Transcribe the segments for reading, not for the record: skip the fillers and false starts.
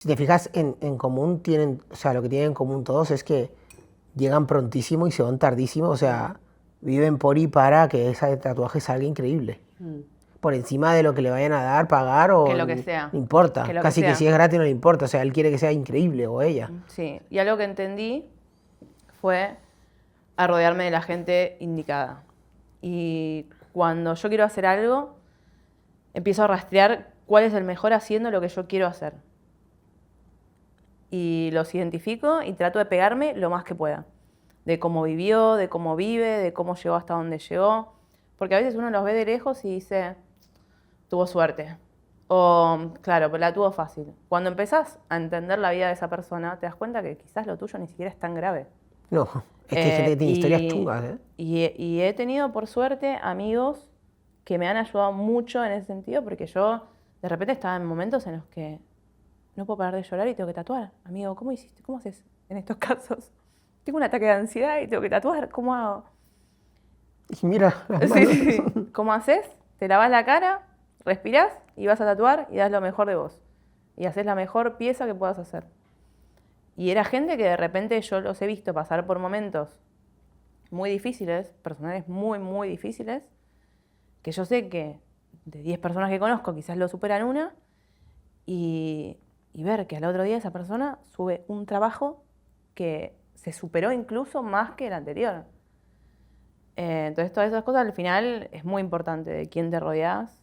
Si te fijas en común, tienen, o sea, lo que tienen en común todos es que llegan prontísimo y se van tardísimo, o sea, viven por y para que ese tatuaje salga increíble. Por encima de lo que le vayan a dar, pagar o Que lo que sea. no importa. Que lo que Casi que sea. si es gratis no le importa, o sea, él quiere que sea increíble o ella. Sí, y algo que entendí fue a rodearme de la gente indicada. Y cuando yo quiero hacer algo, empiezo a rastrear cuál es el mejor haciendo lo que yo quiero hacer. Y los identifico y trato de pegarme lo más que pueda. De cómo vivió, de cómo vive, de cómo llegó hasta donde llegó. Porque a veces uno los ve de lejos y dice, tuvo suerte. O, claro, pero la tuvo fácil. Cuando empezás a entender la vida de esa persona, te das cuenta que quizás lo tuyo ni siquiera es tan grave. No, es que hay gente que tiene historias chungas, ¿eh? Y he tenido, por suerte, amigos que me han ayudado mucho en ese sentido, porque yo de repente estaba en momentos en los que no puedo parar de llorar y tengo que tatuar. Amigo, ¿cómo hiciste? ¿Cómo haces en estos casos? Tengo un ataque de ansiedad y tengo que tatuar. ¿Cómo hago? Y mira, las Sí, manos. sí. ¿Cómo haces? Te lavas la cara, respirás y vas a tatuar y das lo mejor de vos. Y haces la mejor pieza que puedas hacer. Y era gente que de repente yo los he visto pasar por momentos muy difíciles, personales muy, muy difíciles, que yo sé que de 10 personas que conozco quizás lo superan una, y ver que al otro día esa persona sube un trabajo que se superó incluso más que el anterior. Entonces todas esas cosas al final es muy importante de quién te rodeas,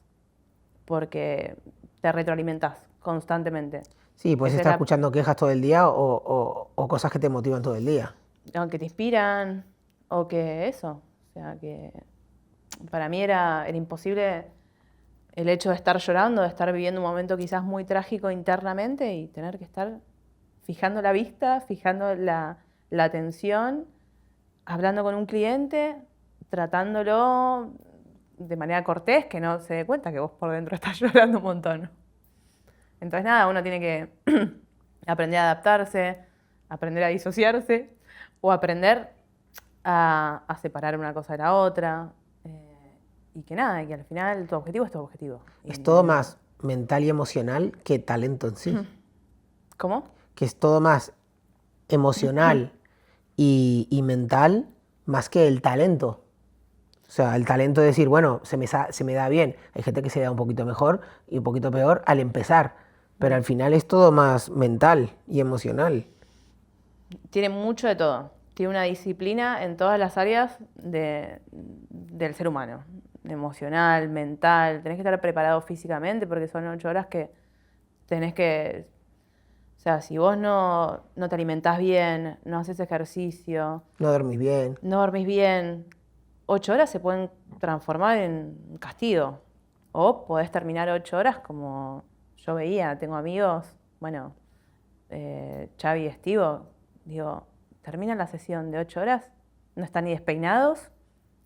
porque te retroalimentás constantemente. Sí, puedes Esa es estar la- escuchando quejas todo el día o cosas que te motivan todo el día. o que te inspiran, o que eso. O sea, que para mí era imposible el hecho de estar llorando, de estar viviendo un momento quizás muy trágico internamente y tener que estar fijando la vista, fijando la atención, hablando con un cliente, tratándolo de manera cortés, que no se dé cuenta que vos por dentro estás llorando un montón. Entonces nada, uno tiene que aprender a adaptarse, aprender a disociarse o aprender a separar una cosa de la otra. Y que nada, y que al final tu objetivo es tu objetivo. Es todo más mental y emocional que talento en sí. ¿Cómo? Que es todo más emocional y mental más que el talento. O sea, el talento de decir, bueno, se me da bien. Hay gente que se da un poquito mejor y un poquito peor al empezar. Pero al final es todo más mental y emocional. Tiene mucho de todo. Tiene una disciplina en todas las áreas del ser humano. Emocional, mental. Tenés que estar preparado físicamente porque son 8 horas que tenés que... O sea, si vos no te alimentás bien, no haces ejercicio, No dormís bien. no dormís bien, 8 horas se pueden transformar en castigo. O podés terminar 8 horas como yo veía, tengo amigos, bueno, Xavi y Estivo, digo, terminan la sesión de 8 horas, no están ni despeinados,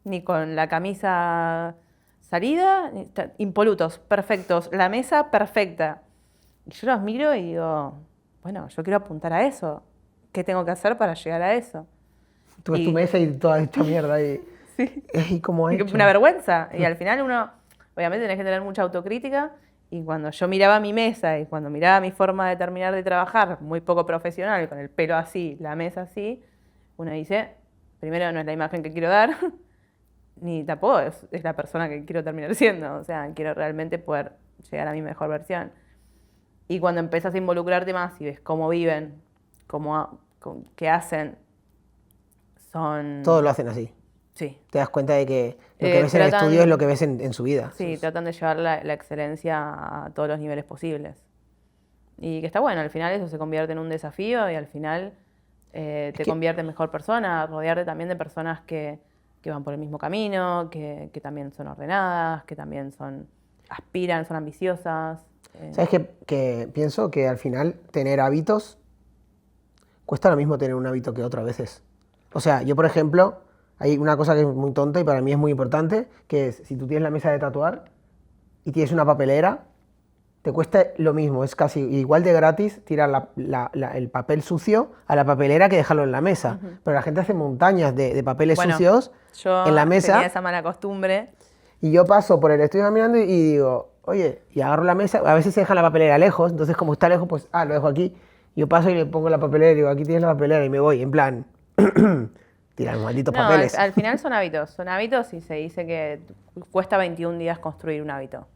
ni con la camisa salida, impolutos, perfectos, la mesa perfecta. Y yo los miro y digo, bueno, yo quiero apuntar a eso. ¿Qué tengo que hacer para llegar a eso? Tú ves tu mesa y toda esta mierda ahí. Sí. ¿Y cómo ha hecho? Una vergüenza. Y al final uno, obviamente tenés que tener mucha autocrítica. Y cuando yo miraba mi mesa y cuando miraba mi forma de terminar de trabajar, muy poco profesional, con el pelo así, la mesa así, uno dice, primero no es la imagen que quiero dar, ni tampoco es la persona que quiero terminar siendo. O sea, quiero realmente poder llegar a mi mejor versión. Y cuando empezás a involucrarte más y ves cómo viven, qué hacen, son... Todos lo hacen así. Sí. Te das cuenta de que lo que ves en el estudio es lo que ves en su vida. Sí, tratan de llevar la excelencia a todos los niveles posibles. Y que está bueno, al final eso se convierte en un desafío y al final te convierte en mejor persona, rodearte también de personas que van por el mismo camino, que también son ordenadas, que también aspiran, son ambiciosas. ¿Sabes que pienso que al final tener hábitos cuesta lo mismo tener un hábito que otro a veces? O sea, yo por ejemplo, hay una cosa que es muy tonta y para mí es muy importante, que es si tú tienes la mesa de tatuar y tienes una papelera, te cuesta lo mismo, es casi igual de gratis tirar el papel sucio a la papelera que dejarlo en la mesa. Pero la gente hace montañas de papeles sucios en la mesa. Yo tenía esa mala costumbre. Y yo paso por el estudio caminando y digo, oye, y agarro la mesa, a veces se deja la papelera lejos, entonces como está lejos, pues, lo dejo aquí. Yo paso y le pongo la papelera y digo, aquí tienes la papelera y me voy, en plan, tirar los malditos No, papeles. al final son hábitos y se dice que cuesta 21 días construir un hábito,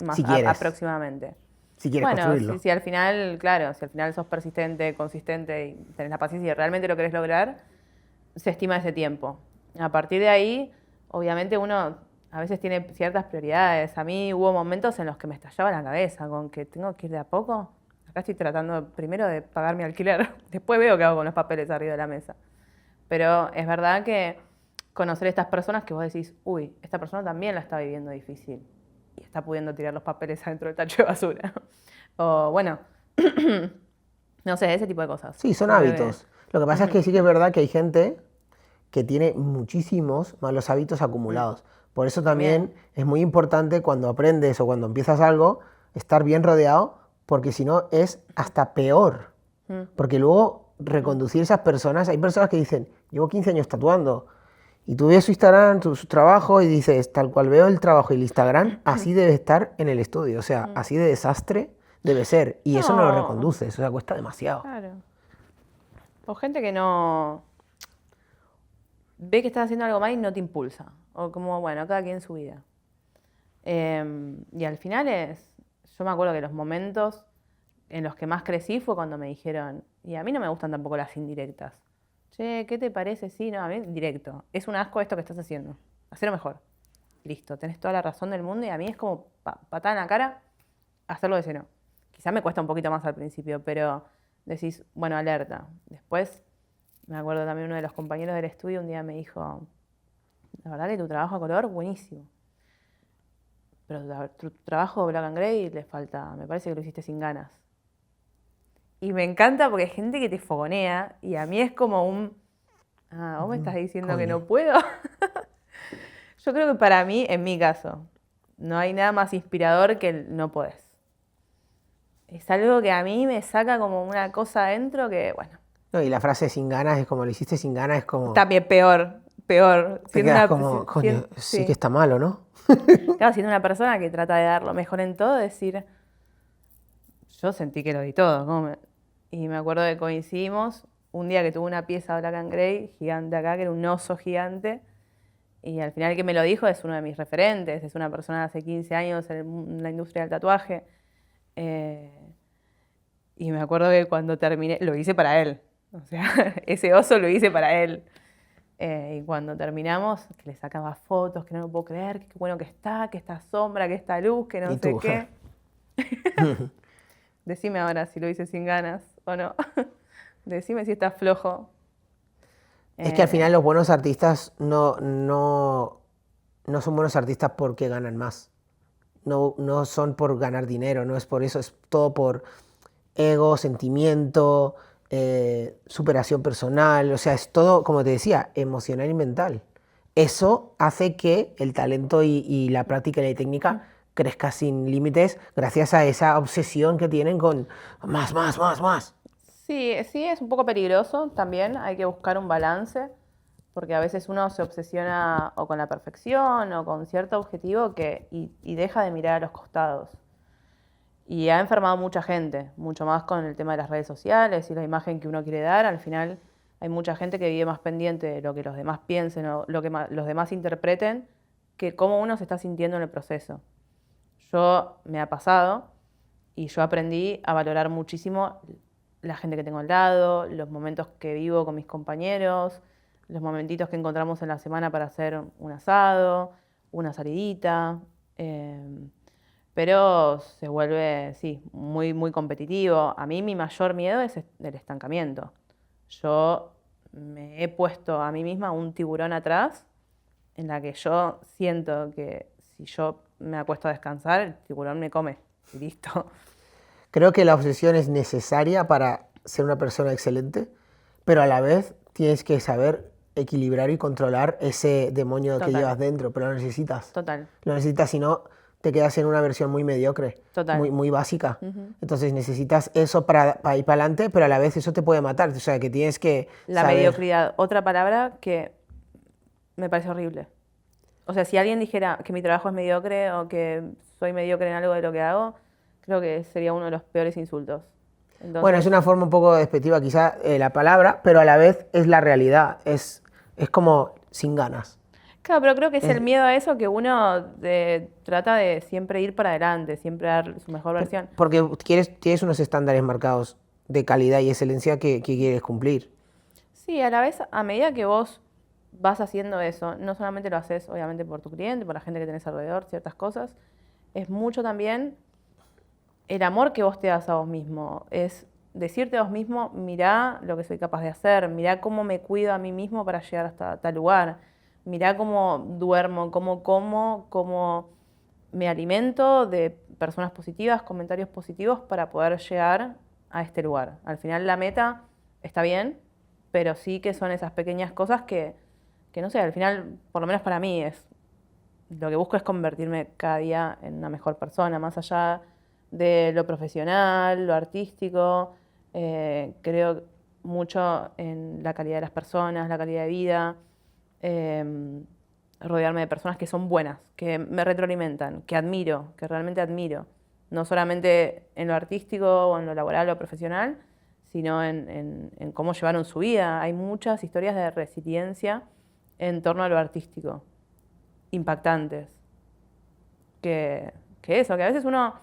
más Si quieres. aproximadamente. Si quieres Bueno, construirlo. si al final, claro, si al final sos persistente, consistente y tenés la paciencia y realmente lo querés lograr, se estima ese tiempo. A partir de ahí, obviamente uno a veces tiene ciertas prioridades. A mí hubo momentos en los que me estallaba la cabeza con que tengo que ir de a poco. Acá estoy tratando primero de pagar mi alquiler, después veo qué hago con los papeles arriba de la mesa. Pero es verdad que conocer a estas personas que vos decís, uy, esta persona también la está viviendo difícil y está pudiendo tirar los papeles adentro del tacho de basura. O bueno, no sé, ese tipo de cosas. Sí, son Creo que- hábitos. Lo que pasa es que sí que es verdad que hay gente que tiene muchísimos malos hábitos acumulados. Por eso también es muy importante cuando aprendes o cuando empiezas algo, estar bien rodeado, porque si no es hasta peor. Porque luego reconducir esas personas, hay personas que dicen, llevo 15 años tatuando, y tú ves su Instagram, su trabajo, y dices, tal cual veo el trabajo y el Instagram, así debe estar en el estudio. O sea, así de desastre debe ser. Y eso no lo No. reconduces, o sea, cuesta demasiado. Claro. O gente que no ve que estás haciendo algo mal y no te impulsa. O como, bueno, cada quien su vida. Y al final yo me acuerdo que los momentos en los que más crecí fue cuando me dijeron, y a mí no me gustan tampoco las indirectas. Che, ¿qué te parece? Sí, no, a mí directo. Es un asco esto que estás haciendo. Hacelo mejor. Listo, tenés toda la razón del mundo y a mí es como patada en la cara hacerlo de cero. Quizás me cuesta un poquito más al principio, pero decís, bueno, alerta. Después, me acuerdo también uno de los compañeros del estudio un día me dijo, la verdad que tu trabajo a color, buenísimo. Pero tu trabajo Black and Grey le falta, me parece que lo hiciste sin ganas. Y me encanta porque hay gente que te fogonea y a mí es como vos me estás diciendo que no puedo. Yo creo que para mí, en mi caso, no hay nada más inspirador que el no podés. Es algo que a mí me saca como una cosa adentro que, bueno, No, y la frase sin ganas es como lo hiciste sin ganas, es como también peor. te quedas como, coño, sí que está malo, ¿no? Claro, siendo una persona que trata de dar lo mejor en todo, decir, yo sentí que lo di todo. Y me acuerdo que coincidimos un día que tuve una pieza Black and Grey gigante acá, que era un oso gigante. Y al final el que me lo dijo es uno de mis referentes, es una persona de hace 15 años en la industria del tatuaje. Y me acuerdo que cuando terminé, lo hice para él. O sea, ese oso lo hice para él. Y cuando terminamos, que le sacaba fotos, que no lo puedo creer, que qué bueno que está, que esta sombra, que esta luz, que no ¿Y sé tú? qué. Decime ahora si lo hice sin ganas o no. Decime si está flojo. Es que al final los buenos artistas no son buenos artistas porque ganan más. No son por ganar dinero, no es por eso, es todo por ego, sentimiento, superación personal, o sea, es todo, como te decía, emocional y mental. Eso hace que el talento y la práctica y la técnica crezca sin límites gracias a esa obsesión que tienen con más, más, más, más. Sí, sí, es un poco peligroso también, hay que buscar un balance, porque a veces uno se obsesiona o con la perfección o con cierto objetivo y deja de mirar a los costados. Y ha enfermado mucha gente, mucho más con el tema de las redes sociales y la imagen que uno quiere dar. Al final hay mucha gente que vive más pendiente de lo que los demás piensen o lo que los demás interpreten que cómo uno se está sintiendo en el proceso. Yo me ha pasado y yo aprendí a valorar muchísimo la gente que tengo al lado, los momentos que vivo con mis compañeros, los momentitos que encontramos en la semana para hacer un asado, una salidita. Pero se vuelve, sí, muy, muy competitivo. A mí mi mayor miedo es el estancamiento. Yo me he puesto a mí misma un tiburón atrás en la que yo siento que si yo me acuesto a descansar, el tiburón me come. Y listo. Creo que la obsesión es necesaria para ser una persona excelente, pero a la vez tienes que saber equilibrar y controlar ese demonio que Total. llevas dentro, pero lo necesitas. Total. Lo necesitas, si no te quedas en una versión muy mediocre, Total. muy básica. Entonces necesitas eso para ir para adelante, pero a la vez eso te puede matar. O sea, que tienes que La saber. mediocridad, otra palabra que me parece horrible. O sea, si alguien dijera que mi trabajo es mediocre o que soy mediocre en algo de lo que hago, creo que sería uno de los peores insultos. Entonces, Bueno, es una forma un poco despectiva quizá la palabra, pero a la vez es la realidad, es como sin ganas. claro, pero creo que es el miedo a eso que uno trata de siempre ir para adelante, siempre dar su mejor versión. Porque tienes unos estándares marcados de calidad y excelencia que quieres cumplir. Sí, a la vez, a medida que vos vas haciendo eso, no solamente lo haces obviamente por tu cliente, por la gente que tenés alrededor, ciertas cosas, es mucho también el amor que vos te das a vos mismo. Es decirte a vos mismo, mirá lo que soy capaz de hacer, mirá cómo me cuido a mí mismo para llegar hasta tal lugar, mirá cómo duermo, cómo como, cómo me alimento de personas positivas, comentarios positivos para poder llegar a este lugar. Al final la meta está bien, pero sí que son esas pequeñas cosas que no sé, al final, por lo menos para mí, lo que busco es convertirme cada día en una mejor persona, más allá de lo profesional, lo artístico. Creo mucho en la calidad de las personas, la calidad de vida, rodearme de personas que son buenas, que me retroalimentan, que admiro, que realmente admiro. No solamente en lo artístico o en lo laboral o profesional, sino en cómo llevaron su vida. Hay muchas historias de resiliencia en torno a lo artístico, impactantes. Que eso, que a veces uno,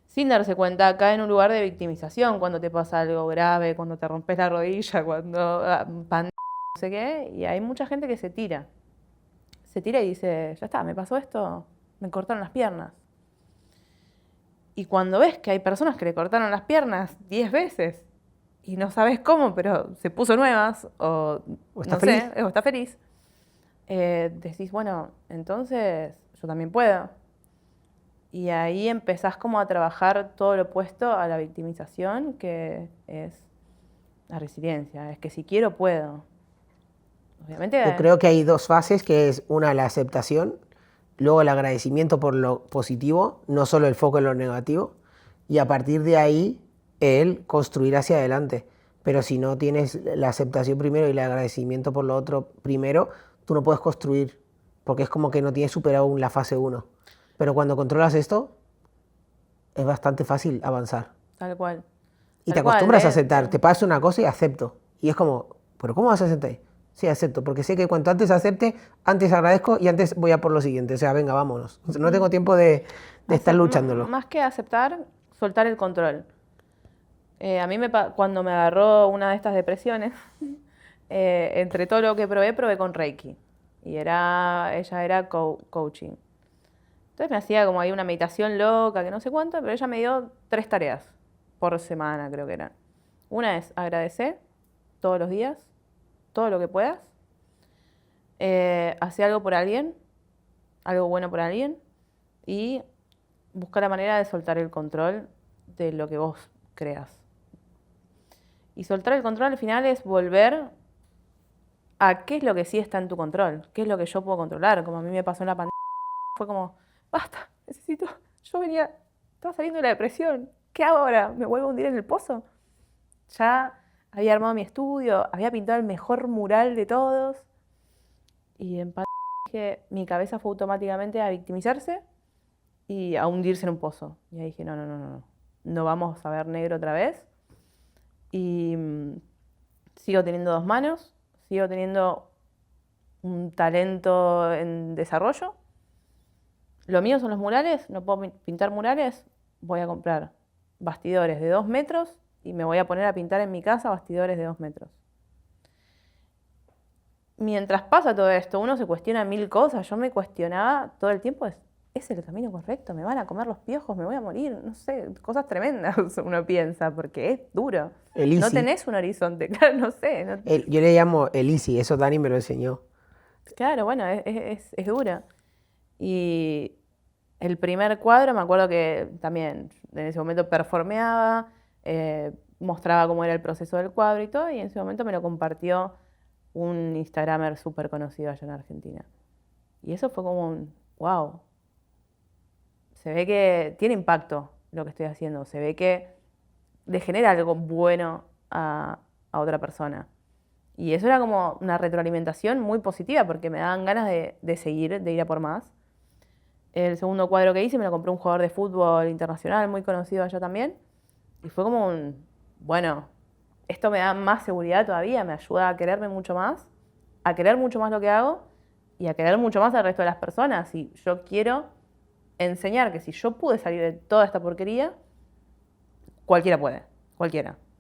sin darse cuenta, cae en un lugar de victimización cuando te pasa algo grave, cuando te rompes la rodilla, cuando no sé qué, y hay mucha gente que se tira. Se tira y dice, ya está, me pasó esto, me cortaron las piernas. Y cuando ves que hay personas que le cortaron las piernas 10 veces y no sabes cómo, pero se puso nuevas o está no feliz. sé, o está feliz, decís, bueno, entonces yo también puedo. Y ahí empezás como a trabajar todo lo opuesto a la victimización, que es la resiliencia, es que si quiero, puedo. Obviamente, Yo creo que hay dos fases, que es una, la aceptación, luego el agradecimiento por lo positivo, no solo el foco en lo negativo, y a partir de ahí el construir hacia adelante. Pero si no tienes la aceptación primero y el agradecimiento por lo otro primero, tú no puedes construir, porque es como que no tienes superado aún la fase 1. Pero cuando controlas esto, es bastante fácil avanzar. tal cual. Y te Tal cual, acostumbras a aceptar, te pasa una cosa y acepto. Y es como, ¿pero cómo vas a aceptar? Sí, acepto, porque sé que cuanto antes acepte, antes agradezco y antes voy a por lo siguiente. O sea, venga, vámonos. No tengo tiempo de estar luchándolo. Más que aceptar, soltar el control. A mí cuando me agarró una de estas depresiones, entre todo lo que probé con Reiki. Y ella era coaching. Entonces me hacía como ahí una meditación loca, que no sé cuánto, pero ella me dio 3 tareas por semana, creo que eran. Una es agradecer todos los días, todo lo que puedas. Hacer algo por alguien, algo bueno por alguien. Y buscar la manera de soltar el control de lo que vos creas. Y soltar el control al final es volver a qué es lo que sí está en tu control, qué es lo que yo puedo controlar. Como a mí me pasó en la pandemia, fue como, basta, estaba saliendo de la depresión, ¿qué hago ahora? ¿Me vuelvo a hundir en el pozo? Ya había armado mi estudio, había pintado el mejor mural de todos, y en pandemia mi cabeza fue automáticamente a victimizarse y a hundirse en un pozo. Y ahí dije, no vamos a ver negro otra vez. Y sigo teniendo 2 manos, sigo teniendo un talento en desarrollo. Lo mío son los murales, no puedo pintar murales, voy a comprar bastidores de 2 metros y me voy a poner a pintar en mi casa bastidores de 2 metros. Mientras pasa todo esto, uno se cuestiona 1000 cosas. Yo me cuestionaba todo el tiempo, ¿es el camino correcto? ¿Me van a comer los piojos? ¿Me voy a morir? No sé, cosas tremendas uno piensa, porque es duro. No tenés un horizonte, claro, no sé. Yo le llamo el easy, eso Dani me lo enseñó. Claro, bueno, es duro. Y el primer cuadro, me acuerdo que también en ese momento performeaba, mostraba cómo era el proceso del cuadro y todo, y en ese momento me lo compartió un Instagramer súper conocido allá en Argentina. Y eso fue como un, wow. Se ve que tiene impacto lo que estoy haciendo, se ve que le genera algo bueno a otra persona. Y eso era como una retroalimentación muy positiva porque me daban ganas de seguir, de ir a por más. El segundo cuadro que hice me lo compró un jugador de fútbol internacional muy conocido allá también. Y fue como bueno, esto me da más seguridad todavía, me ayuda a quererme mucho más, a querer mucho más lo que hago y a querer mucho más al resto de las personas. Y yo quiero enseñar que si yo pude salir de toda esta porquería, cualquiera puede, cualquiera.